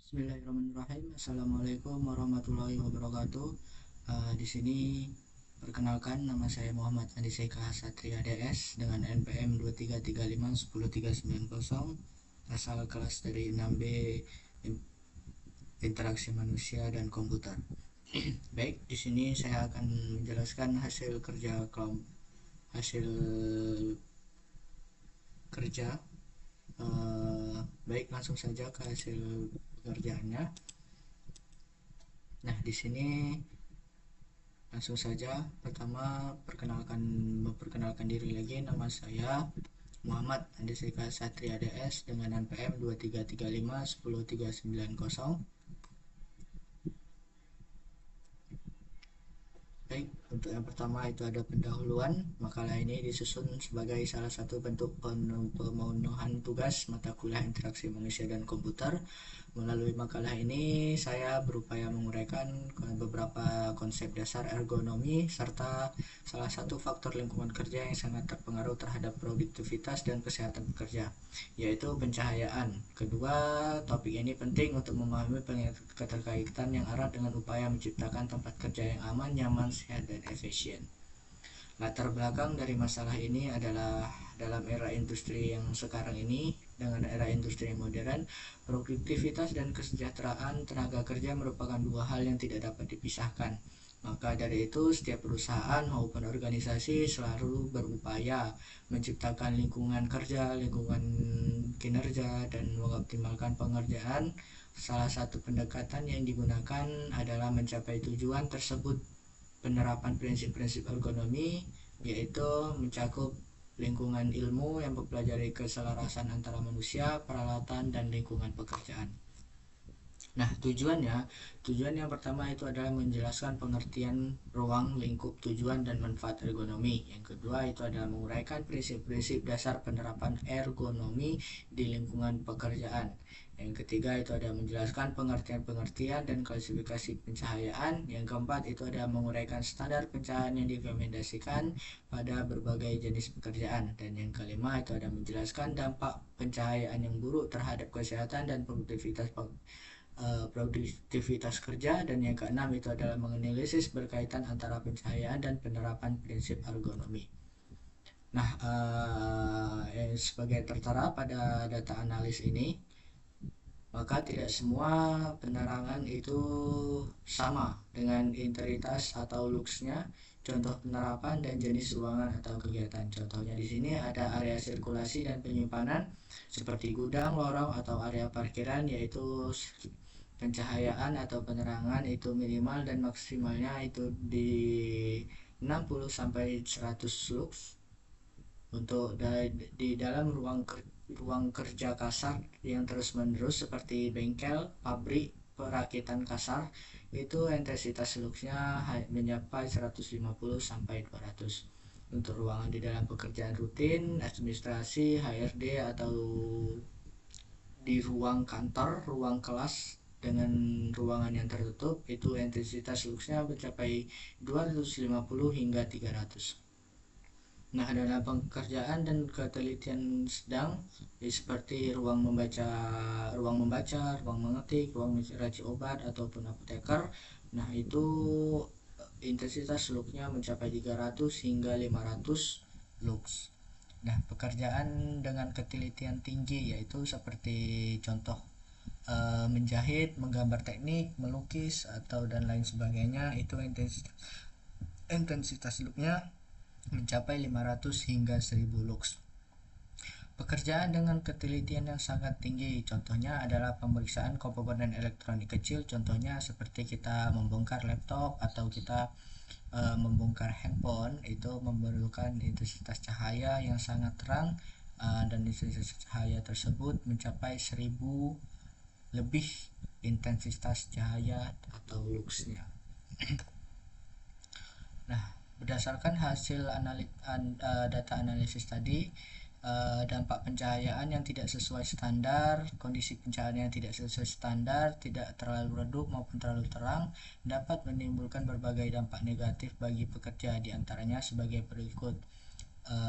Bismillahirrahmanirrahim. Assalamualaikum warahmatullahi wabarakatuh. Di sini perkenalkan, nama saya Muhammad Andi Seka Satria DS dengan NPM 2335 10390, asal kelas dari 6B, Interaksi Manusia dan Komputer. Baik, di sini saya akan menjelaskan hasil kerja. Baik, langsung saja ke hasil pekerjaannya. Nah, di sini langsung saja. Pertama, memperkenalkan diri lagi. Nama saya Muhammad Andi Seka Satria DS dengan NPM 2335 10390. Baik, untuk yang pertama itu ada pendahuluan. Makalah ini disusun sebagai salah satu bentuk pemenuhan tugas mata kuliah Interaksi Manusia dan Komputer. Melalui makalah ini saya berupaya menguraikan beberapa konsep dasar ergonomi serta salah satu faktor lingkungan kerja yang sangat terpengaruh terhadap produktivitas dan kesehatan pekerja, yaitu pencahayaan. Kedua, topik ini penting untuk memahami keterkaitan yang erat dengan upaya menciptakan tempat kerja yang aman, nyaman, sehat, dan efisien. Latar belakang dari masalah ini adalah dalam era industri yang sekarang ini, dengan era industri yang modern, produktivitas dan kesejahteraan tenaga kerja merupakan dua hal yang tidak dapat dipisahkan. Maka dari itu, setiap perusahaan maupun organisasi selalu berupaya menciptakan lingkungan kerja, lingkungan kinerja, dan mengoptimalkan pengerjaan. Salah satu pendekatan yang digunakan adalah mencapai tujuan tersebut. Penerapan prinsip-prinsip ergonomi yaitu mencakup lingkungan ilmu yang mempelajari keselarasan antara manusia, peralatan, dan lingkungan pekerjaan. Nah, tujuan yang pertama itu adalah menjelaskan pengertian ruang, lingkup, tujuan, dan manfaat ergonomi. Yang kedua itu adalah menguraikan prinsip-prinsip dasar penerapan ergonomi di lingkungan pekerjaan. Yang ketiga itu ada menjelaskan pengertian-pengertian dan klasifikasi pencahayaan. Yang keempat itu ada menguraikan standar pencahayaan yang direkomendasikan pada berbagai jenis pekerjaan. Dan yang kelima itu ada menjelaskan dampak pencahayaan yang buruk terhadap kesehatan dan produktivitas kerja. Dan yang keenam itu adalah menganalisis berkaitan antara pencahayaan dan penerapan prinsip ergonomi. Nah, sebagai tertera pada data analis ini, maka tidak semua penerangan itu sama dengan integritas atau luksnya. Contoh penerapan dan jenis ruangan atau kegiatan. Contohnya di sini ada area sirkulasi dan penyimpanan seperti gudang, lorong, atau area parkiran, yaitu pencahayaan atau penerangan itu minimal dan maksimalnya itu di 60 sampai 100 lux. Untuk di dalam ruang kerja kasar yang terus-menerus seperti bengkel, pabrik, perakitan kasar, itu intensitas luxnya mencapai 150 sampai 200. Untuk ruangan di dalam pekerjaan rutin, administrasi, HRD, atau di ruang kantor, ruang kelas dengan ruangan yang tertutup, itu intensitas luxnya mencapai 250 hingga 300. Nah, dalam pekerjaan dan ketelitian sedang seperti ruang membaca, ruang mengetik, ruang meracik obat, ataupun apoteker, nah itu intensitas luxnya mencapai 300 hingga 500 lux. Nah, pekerjaan dengan ketelitian tinggi yaitu seperti contoh menjahit, menggambar teknik, melukis, atau dan lain sebagainya, itu intensitas luxnya mencapai 500 hingga 1000 lux. Pekerjaan dengan ketelitian yang sangat tinggi contohnya adalah pemeriksaan komponen elektronik kecil, contohnya seperti kita membongkar laptop atau kita membongkar handphone. Itu memerlukan intensitas cahaya yang sangat terang, dan intensitas cahaya tersebut mencapai 1000 lebih intensitas cahaya atau luxnya. Nah, berdasarkan hasil data analisis tadi, dampak pencahayaan yang tidak sesuai standar, kondisi pencahayaan yang tidak sesuai standar, tidak terlalu redup maupun terlalu terang, dapat menimbulkan berbagai dampak negatif bagi pekerja, diantaranya sebagai berikut.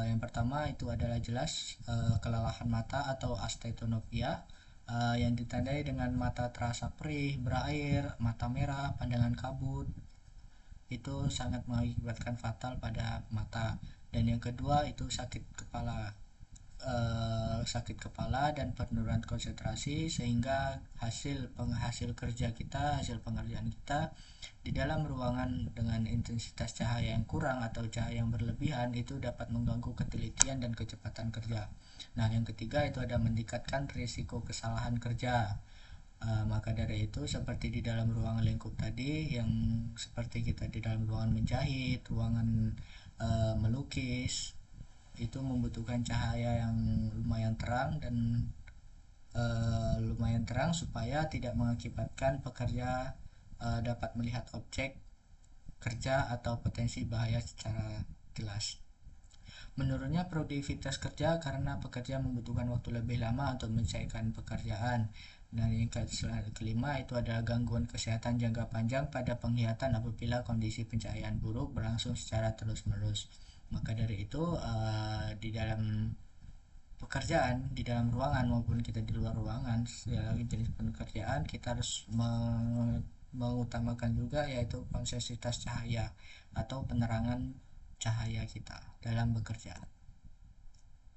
Yang pertama itu adalah jelas kelelahan mata atau astigmatisme. yang ditandai dengan mata terasa perih, berair, mata merah, pandangan kabut. Itu sangat mengakibatkan fatal pada mata. Dan yang kedua itu sakit kepala dan penurunan konsentrasi, sehingga hasil kerja kita, hasil pengerjaan kita di dalam ruangan dengan intensitas cahaya yang kurang atau cahaya yang berlebihan itu dapat mengganggu ketelitian dan kecepatan kerja. Nah, yang ketiga itu ada meningkatkan risiko kesalahan kerja. Maka dari itu, seperti di dalam ruangan lingkup tadi, yang seperti kita di dalam ruangan menjahit, ruangan melukis, itu membutuhkan cahaya yang lumayan terang dan supaya tidak mengakibatkan pekerja dapat melihat objek kerja atau potensi bahaya secara jelas. Menurunnya produktivitas kerja karena pekerja membutuhkan waktu lebih lama untuk menyelesaikan pekerjaan. Dan yang kelima itu adalah gangguan kesehatan jangka panjang pada penglihatan apabila kondisi pencahayaan buruk berlangsung secara terus-menerus. Maka dari itu di dalam pekerjaan, di dalam ruangan maupun kita di luar ruangan, segala jenis pekerjaan kita harus mengutamakan juga yaitu konsentrasi cahaya atau penerangan cahaya kita dalam bekerja.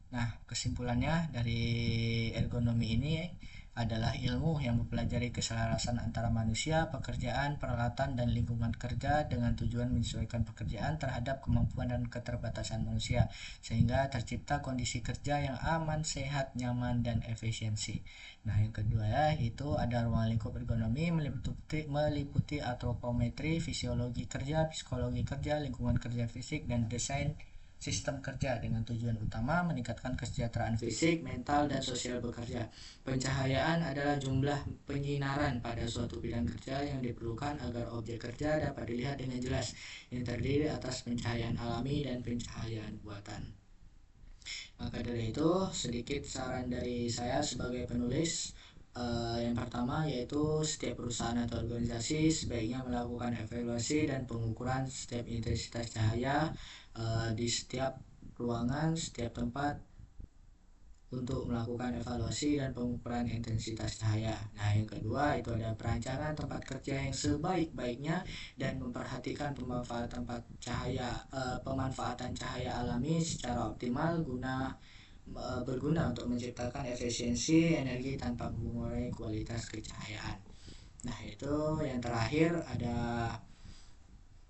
Nah, kesimpulannya dari ergonomi ini adalah ilmu yang mempelajari keselarasan antara manusia, pekerjaan, peralatan, dan lingkungan kerja dengan tujuan menyesuaikan pekerjaan terhadap kemampuan dan keterbatasan manusia, sehingga tercipta kondisi kerja yang aman, sehat, nyaman, dan efisiensi. Nah, yang kedua itu ada ruang lingkup ergonomi meliputi antropometri, fisiologi kerja, psikologi kerja, lingkungan kerja fisik, dan desain sistem kerja dengan tujuan utama meningkatkan kesejahteraan fisik, mental, dan sosial bekerja. Pencahayaan adalah jumlah penyinaran pada suatu bidang kerja yang diperlukan agar objek kerja dapat dilihat dengan jelas, yang terdiri atas pencahayaan alami dan pencahayaan buatan. Maka dari itu, sedikit saran dari saya sebagai penulis. Yang pertama yaitu setiap perusahaan atau organisasi sebaiknya melakukan evaluasi dan pengukuran setiap intensitas cahaya di setiap ruangan, setiap tempat, untuk melakukan evaluasi dan pengukuran intensitas cahaya. Nah, yang kedua itu ada perancangan tempat kerja yang sebaik-baiknya dan memperhatikan pemanfaatan cahaya alami secara optimal berguna untuk menciptakan efisiensi energi tanpa mengurangi kualitas kecahayaan. Nah, itu yang terakhir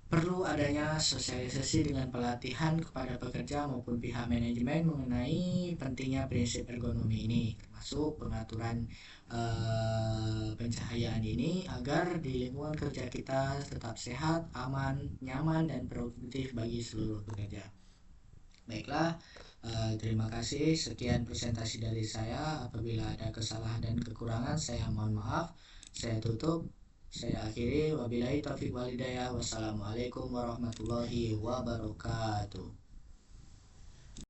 perlu adanya sosialisasi dengan pelatihan kepada pekerja maupun pihak manajemen mengenai pentingnya prinsip ergonomi ini, termasuk pengaturan pencahayaan ini agar di lingkungan kerja kita tetap sehat, aman, nyaman, dan produktif bagi seluruh pekerja. Baiklah, terima kasih. Sekian presentasi dari saya. Apabila ada kesalahan dan kekurangan, saya mohon maaf. Saya tutup. Saya akhiri. Wabillahi taufiq wal hidayah. Wassalamualaikum warahmatullahi wabarakatuh.